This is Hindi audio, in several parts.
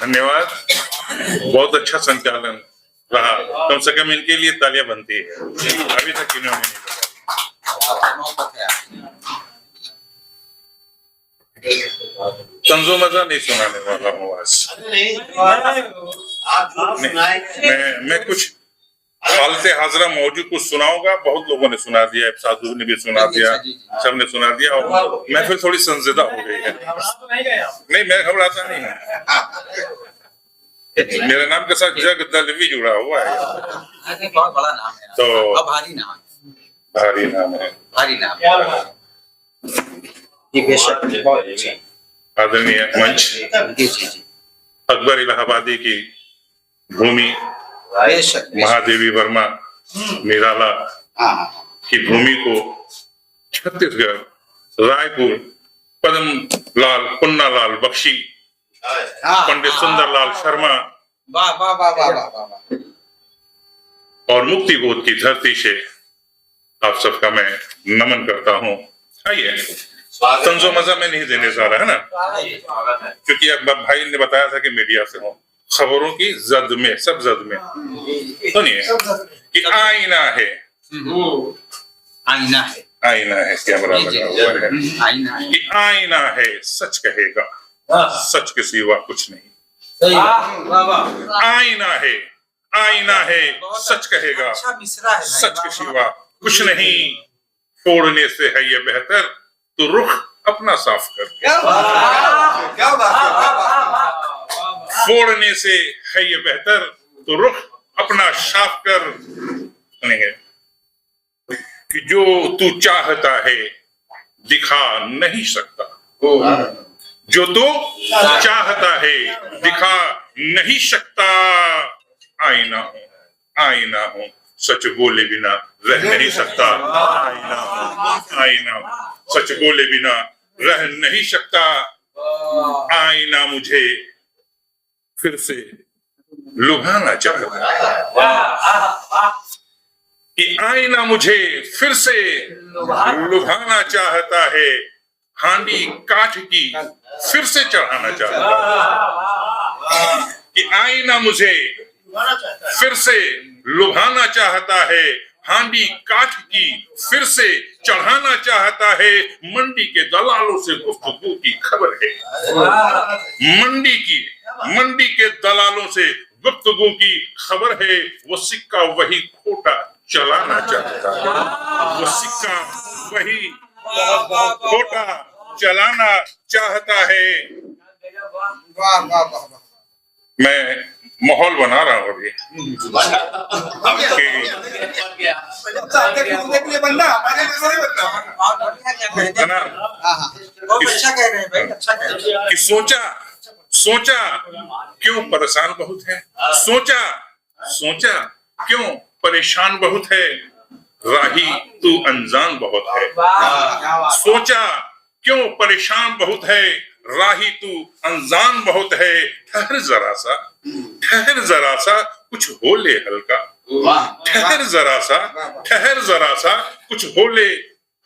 धन्यवाद। बहुत अच्छा संचालन रहा, कम से कम इनके लिए तालियां बनती है। अभी तक इन्होंने नहीं बताया। तंजो मजा नहीं सुनाने वाला हूँ आज। मैं कुछ हालते हाजरा मौजूद कुछ सुनाऊंगा। बहुत लोगों ने सुना दिया, साधु ने भी सुना दिया, सबने सुना दिया और महफिल थोड़ी संजीदा हो गई है। नहीं, मैं घबराता नहीं हूँ। मेरे नाम के साथ जग दलवी जुड़ा हुआ है। बहुत बड़ा नाम है तो भारी नाम है। भारी नाम है, भारी नाम है। आदरणीय मंच अकबर इलाहाबादी की भूमि, महादेवी वर्मा निराला की भूमि को छत्तीसगढ़ रायपुर पद्म लाल पुन्नालाल बख्शी, पंडित सुंदरलाल शर्मा और मुक्ति बोध की धरती से आप सबका मैं नमन करता हूँ। आइए, तंजो मजा में नहीं देने जा रहा है ना, क्योंकि अकबर भाई ने बताया था कि मीडिया से हो, खबरों की जद में, सब जद में सुनिए कि आईना है, आईना है, आईना है, कैमरा लगा हुआ है, आईना है कि आईना है सच कहेगा, सच के सिवा कुछ नहीं। आईना है, आईना है सच कहेगा, सच के सिवा कुछ नहीं। छोड़ने से है ये बेहतर तो रुख अपना साफ कर, फोड़ने से है ये बेहतर तो रुख अपना साफ कर। कि जो तू चाहता है दिखा नहीं सकता, जो तू चाहता है दिखा नहीं सकता। आईना हूं, आईना हूं, सच बोले बिना रह नहीं सकता। आईना हूं, आईना हूं, सच बोले बिना रह नहीं सकता। आईना मुझे फिर से लुभाना चाहता है, कि आईना मुझे फिर से लुभाना चाहता है। हांडी काठ की फिर से चढ़ाना चाहता है, कि आईना मुझे फिर से लुभाना चाहता है। हांडी काठ की फिर से चढ़ाना चाहता है। मंडी के दलालों से गुफ्तगू की खबर है, मंडी के दलालों से गुफ्तगू की खबर है। वो सिक्का वही खोटा चलाना चाहता है, वो सिक्का वही खोटा चलाना चाहता है। मैं माहौल बना रहा हूँ अभी कि सोचा क्यों परेशान बहुत है, सोचा क्यों परेशान बहुत है। राही तू अनजान बहुत है, सोचा क्यों परेशान बहुत है। राही तू अनजान बहुत है। ठहर जरा सा कुछ हो ले हल्का, ठहर जरा सा कुछ हो ले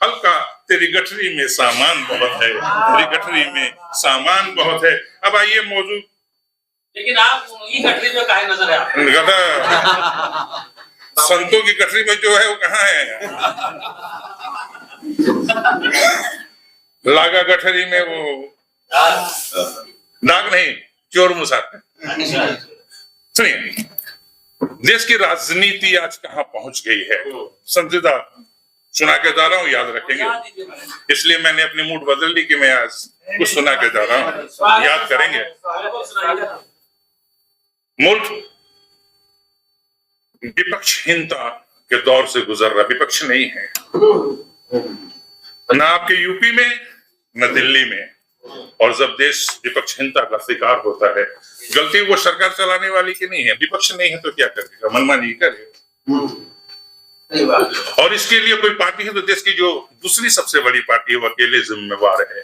हल्का। तेरी गठरी में सामान बहुत है, तेरी गठरी में सामान बहुत है। अब आइए मौजू, लेकिन आप उनकी गठरी में काहे नजर है? संतों की गठरी में जो है वो कहाँ है? लागा गठरी में वो दाग नहीं, चोर मुसाफिर। सुनिए, देश की राजनीति आज कहाँ पहुंच गई है, संजीदा सुना के जा रहा हूँ, याद रखेंगे। इसलिए मैंने अपनी मूड बदल ली कि मैं आज कुछ सुना के जा रहा हूँ, याद करेंगे। मुल्क विपक्षहीनता के दौर से गुजर रहा, विपक्ष नहीं है ना आपके यूपी में न दिल्ली में। और जब देश विपक्षहीनता का शिकार होता है, गलती वो सरकार चलाने वाली की नहीं है, विपक्ष नहीं है तो क्या करेगा, मनमानी करेगा। और इसके लिए कोई पार्टी है तो देश की जो दूसरी सबसे बड़ी पार्टी है वो अकेले जिम्मेवार है।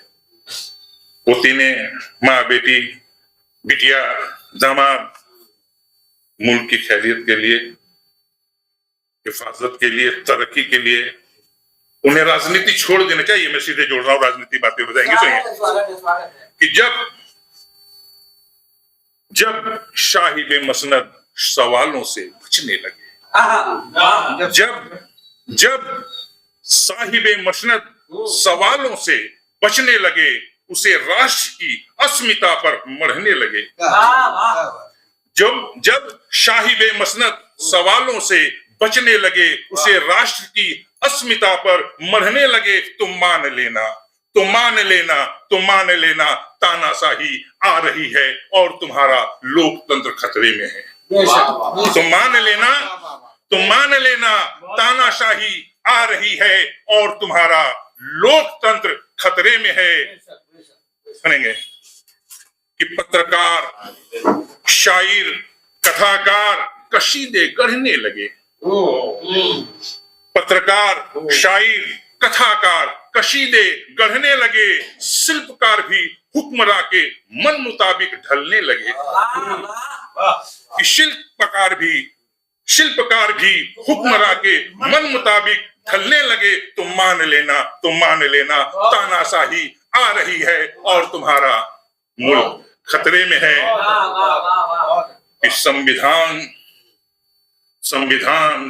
वो तीनों माँ बेटी बिटिया दामाद मुल्क की खैरियत के लिए, हिफाजत के लिए, तरक्की के लिए उन्हें राजनीति छोड़ देना चाहिए। मैं सीधे जोड़ रहा हूँ, राजनीति बातें हो जाएंगी। तो कि जब साहिब मसनद सवालों से बचने लगे, जब साहिब मसनद सवालों से बचने लगे, उसे राष्ट्र की अस्मिता पर मढ़ने लगे। जब साहिब मसनद सवालों से बचने लगे, उसे राष्ट्र की अस्मिता पर मढ़ने लगे, तुम मान लेना, तुम मान लेना, तुम मान लेना, तानाशाही आ रही है और तुम्हारा लोकतंत्र खतरे में है। तुम मान लेना, तुम मान लेना, तानाशाही आ रही है और तुम्हारा लोकतंत्र खतरे में है। सुनेंगे कि पत्रकार, शायर, कथाकार कशीदे गढ़ने लगे। पत्रकार, शायर, कथाकार कशीदे गढ़ने लगे, शिल्पकार भी हुक्मरां के मन मुताबिक ढलने लगे। कि शिल्पकार भी हुक्मरां के मन मुताबिक ढलने लगे, तुम मान लेना, तुम मान लेना, तानाशाही आ रही है और तुम्हारा मुल्क खतरे में है। कि संविधान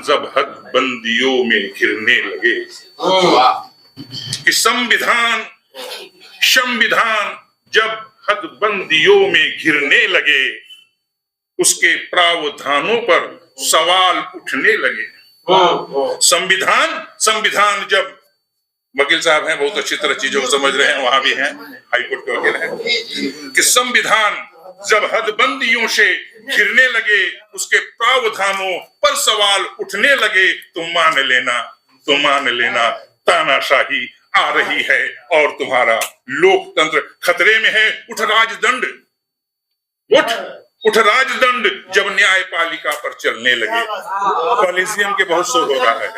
जब हदबंदियों में घिरने लगे, कि संविधान जब हदबंदियों में घिरने लगे, उसके प्रावधानों पर सवाल उठने लगे। संविधान जब, वकील साहब हैं, बहुत अच्छी तरह चीजों को समझ रहे हैं, वहां भी हैं, हाईकोर्ट के वकील हैं, कि संविधान जब हदबंदियों से घिरने लगे, उसके प्रावधानों पर सवाल उठने लगे, तुम मान लेना, तुम मान लेना, तानाशाही आ रही है और तुम्हारा लोकतंत्र खतरे में है। उठ राजदंड जब न्यायपालिका पर चलने लगे। कॉलेजियम के बहुत शोध हो रहा है,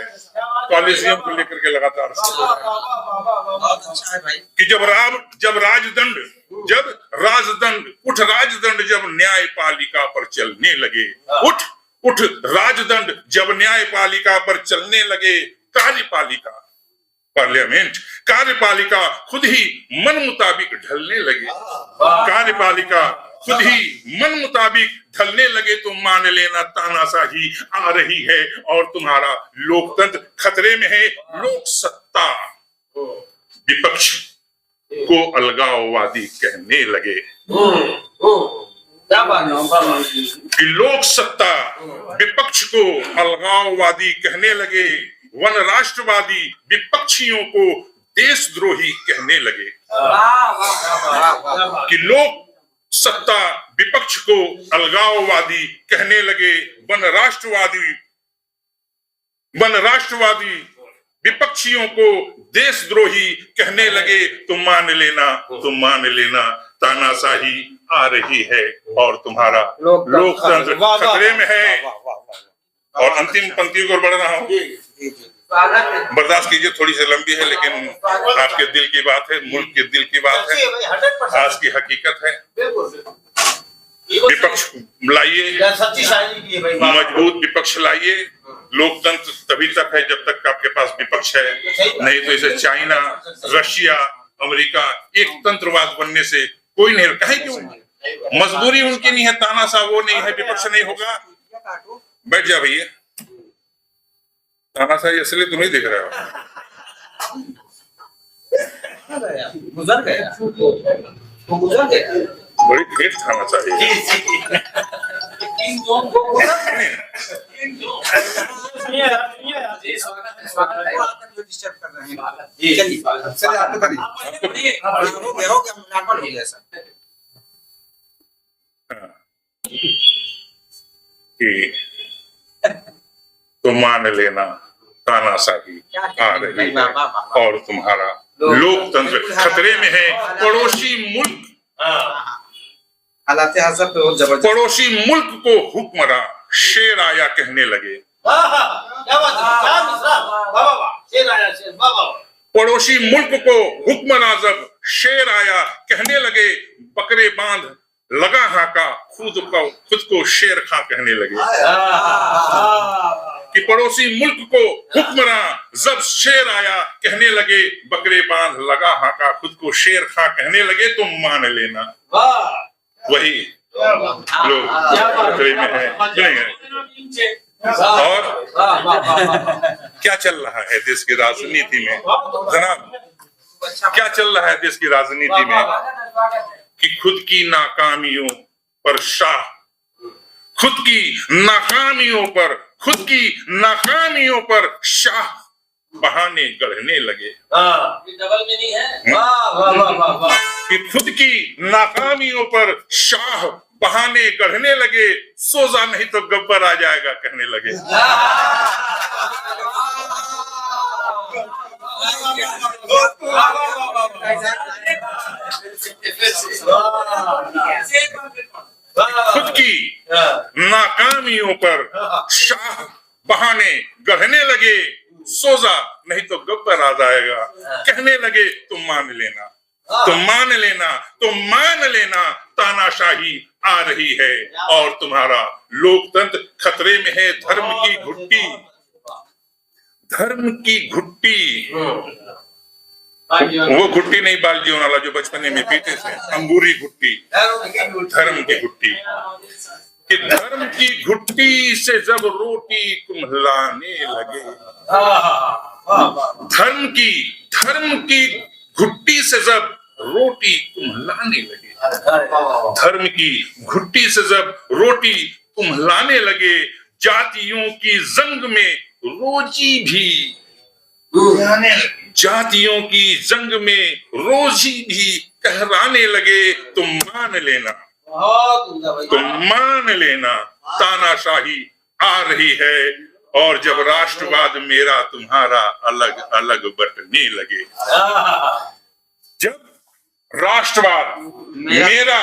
कॉलेजियम को लेकर के लगातार शोध हो रहा है कि जब राजदंड जब न्यायपालिका पर चलने लगे, उठ राजदंड जब न्यायपालिका पर चलने लगे, कार्यपालिका, कार्यपालिका खुद ही मन मुताबिक ढलने लगे। कार्यपालिका खुद ही मन मुताबिक ढलने लगे, तुम मान लेना, तानाशाही आ रही है और तुम्हारा लोकतंत्र खतरे में है। लोक सत्ता विपक्ष को अलगाववादी कहने लगे। कि लोक सत्ता विपक्ष को अलगाववादी कहने लगे, वन राष्ट्रवादी विपक्षियों को देशद्रोही कहने लगे। कि लोक सत्ता विपक्ष को अलगाववादी कहने लगे, वन राष्ट्रवादी विपक्षियों को देशद्रोही कहने लगे, तुम मान लेना, तानाशाही आ रही है और तुम्हारा लोकतंत्र खतरे में है। और अंतिम पंक्तियों को बढ़ रहा हूँ, बर्दाश्त कीजिए, थोड़ी सी लंबी है, लेकिन आपके दिल की बात है, मुल्क के दिल की बात है, आज की हकीकत है। विपक्ष लाइए, मजबूत विपक्ष लाइए। लोकतंत्र तभी तक है जब तक आपके पास विपक्ष है, नहीं तो इसे चाइना, रशिया, अमेरिका एक तंत्रवाद बनने से कोई नहीं कहे। क्यों? मजबूरी उनकी नहीं है, तानाशाह वो नहीं है, विपक्ष नहीं होगा। बैठ जा भैया, तानाशाही असली तुम ही दिख रहे हो। गुजर गया बड़ी ठेठ थाना चाहिए। तो मान लेना, तानाशाही आ रही है और तुम्हारा लोकतंत्र खतरे में है। पड़ोसी मुल्क पड़ोसी मुल्क को हुक्मरां शेर आया कहने लगे। पड़ोसी मुल्क को हुक्मरां जब शेर आया कहने लगे, बकरे बांध लगा हाका, खुद को शेर खां कहने लगे। कि पड़ोसी मुल्क को हुक्मरां जब शेर आया कहने लगे, बकरे बांध लगा हाका, खुद को शेर खां कहने लगे, तुम मान लेना। वही लोग खतरे में है, सुनेंगे। और क्या चल रहा है देश की राजनीति में जनाब, क्या चल रहा है देश की राजनीति में कि खुद की नाकामियों पर शाह, खुद की नाकामियों पर शाह बहाने गढ़ने लगे। डबल मीनिंग है। कि खुद की नाकामियों पर शाह बहाने गढ़ने लगे, सोजा नहीं तो गब्बर आ जाएगा कहने लगे। खुद की नाकामियों पर शाह बहाने गढ़ने लगे, सोजा नहीं तो गब्बर आ जाएगा कहने लगे। तुम मान लेना तानाशाही आ रही है और तुम्हारा लोकतंत्र खतरे में है। धर्म की घुट्टी, वो घुट्टी नहीं बालजीवन वाला जो बचपने में पीते थे, अंगूरी घुट्टी, धर्म की घुट्टी। कि धर्म की घुट्टी से जब रोटी कुम्हलाने लगे, धर्म की घुट्टी से जब रोटी कुम्हलाने लगे, धर्म की घुट्टी से जब रोटी कुम्हलाने लगे, जातियों की जंग में रोजी भी कहराने लगे। तुम मान लेना तानाशाही आ रही है और जब राष्ट्रवाद मेरा तुम्हारा अलग अलग बटने लगे। जब राष्ट्रवाद मेरा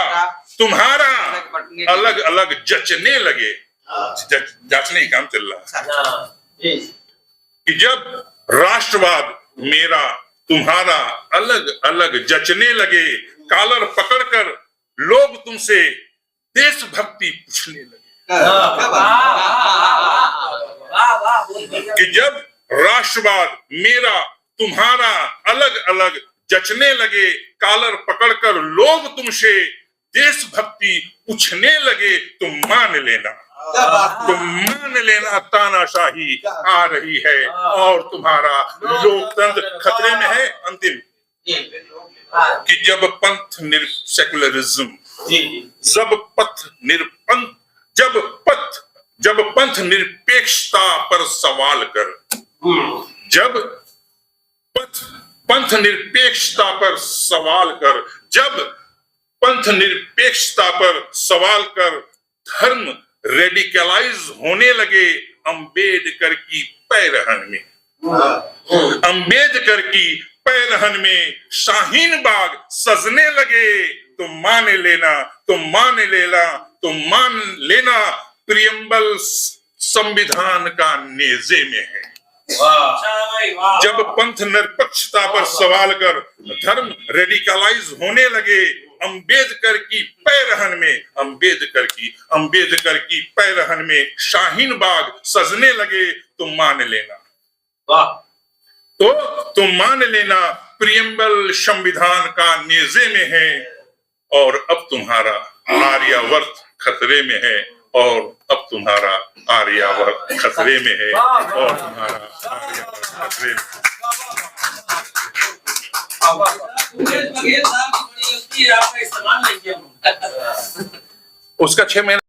तुम्हारा अलग अलग जचने लगे, जांचने ही काम चल रहा है कि जब राष्ट्रवाद मेरा तुम्हारा अलग अलग जचने लगे, कॉलर पकड़कर लोग तुमसे देशभक्ति पूछने लगे। कि जब राष्ट्रवाद मेरा तुम्हारा अलग अलग जचने लगे, कॉलर पकड़कर लोग तुमसे देशभक्ति पूछने लगे। तुम मान लेना तानाशाही आ रही है और तुम्हारा लोकतंत्र खतरे में है। अंतिम कि जब पंथ सेकुलरिज्म, जब पंथ निरपेक्षता पर सवाल कर, जब पंथ निरपेक्षता पर सवाल कर धर्म रेडिकलाइज होने लगे अंबेडकर की पैरहन में शाहीन बाग सजने लगे। तुम मान लेना प्रियम्बल संविधान का नेजे में है। जब पंथ निरपेक्षता पर सवाल कर धर्म रेडिकलाइज होने लगे अंबेडकर की पैरहन में शाहीन बाग सजने लगे। तुम मान लेना प्रियम्बल संविधान का नेजे में है और अब तुम्हारा आर्यावर्त खतरे में है उसका 6 महीना